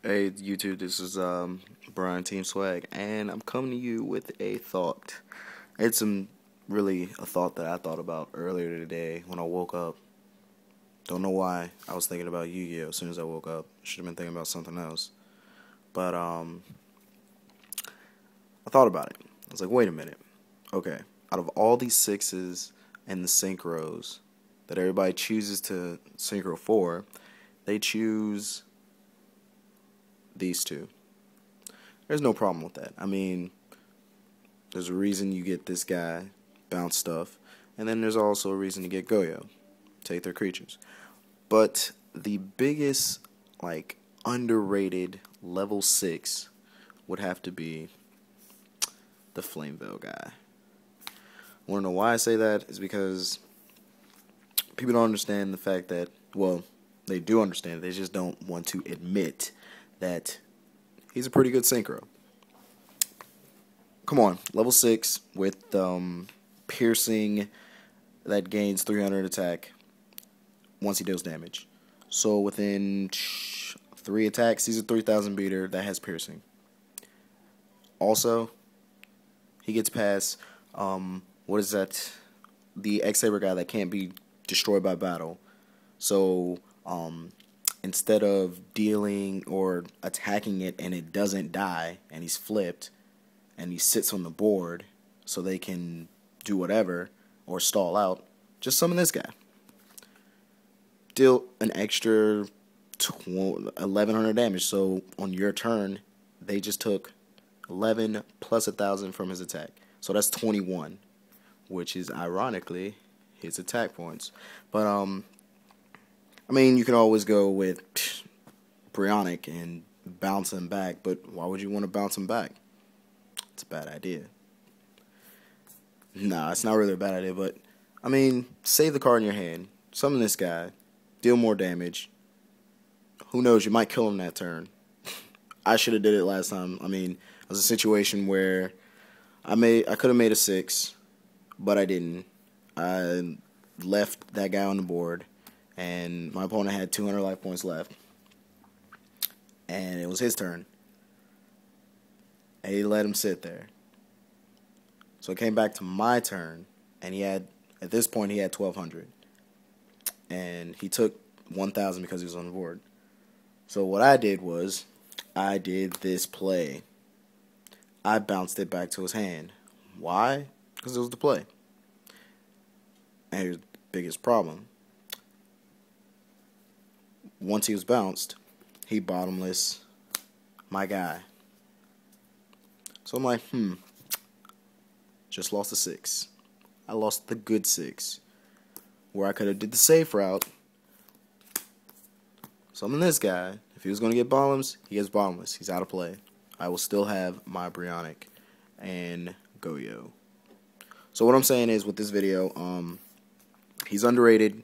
Hey YouTube, this is Brian Team Swag, and I'm coming to you with a thought. It's really a thought that I thought about earlier today when I woke up. Don't know why I was thinking about Yu-Gi-Oh! As soon as I woke up. Should have been thinking about something else. But I thought about it. I was like, wait a minute. Okay, out of all these sixes and the synchros that everybody chooses to synchro for, they choose these two. There's no problem with that. I mean, there's a reason you get this guy, bounce stuff, and then there's also a reason to get Goyo, take their creatures. But the biggest, underrated level 6 would have to be the Flamvell guy. Want to know why I say that? Is because people don't understand the fact that, well, they do understand, they just don't want to admit that he's a pretty good synchro. Come on, level 6 with piercing that gains 300 attack once he deals damage. So within 3 attacks, he's a 3000 beater that has piercing. Also, he gets past, what is that? The X-Saber guy that can't be destroyed by battle. So, instead of dealing or attacking it and it doesn't die and he's flipped and he sits on the board so they can do whatever or stall out, just summon this guy. Deal an extra 1100 damage. So on your turn, they just took 11 plus 1000 from his attack. So that's 21, which is ironically his attack points. But I mean, you can always go with Brionic and bounce him back, but why would you want to bounce him back? It's a bad idea. Nah, it's not really a bad idea, but I mean, save the card in your hand, summon this guy, deal more damage. Who knows, you might kill him that turn. I should have did it last time. I mean, it was a situation where I could have made a 6, but I didn't. I left that guy on the board, and my opponent had 200 life points left, and it was his turn, and he let him sit there. So it came back to my turn, and at this point he had 1200, and he took 1000 because he was on the board. So what I did was, I did this play. I bounced it back to his hand. Why? Because it was the play. And here's the biggest problem. Once he was bounced, he bottomless my guy. So I'm like, just lost a 6. I lost the good 6. Where I could have did the safe route. Summon this guy. If he was going to get bottoms, he gets bottomless. He's out of play. I will still have my Brionic and Goyo. So what I'm saying is, with this video, he's underrated.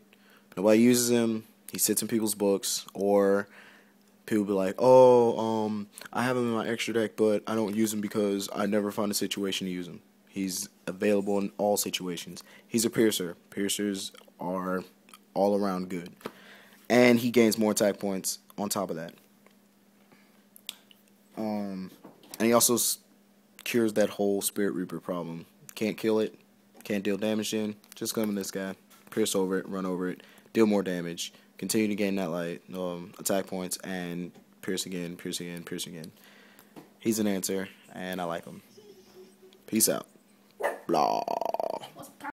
Nobody uses him. He sits in people's books, or people be like, oh, I have him in my extra deck, but I don't use him because I never find a situation to use him. He's available in all situations. He's a piercer. Piercers are all around good. And he gains more attack points on top of that. And he also cures that whole Spirit Reaper problem. Can't kill it, can't deal damage in. Just come in this guy, pierce over it, run over it, deal more damage, continue to gain that attack points, and pierce again, pierce again, pierce again. He's an answer, and I like him. Peace out. Blah.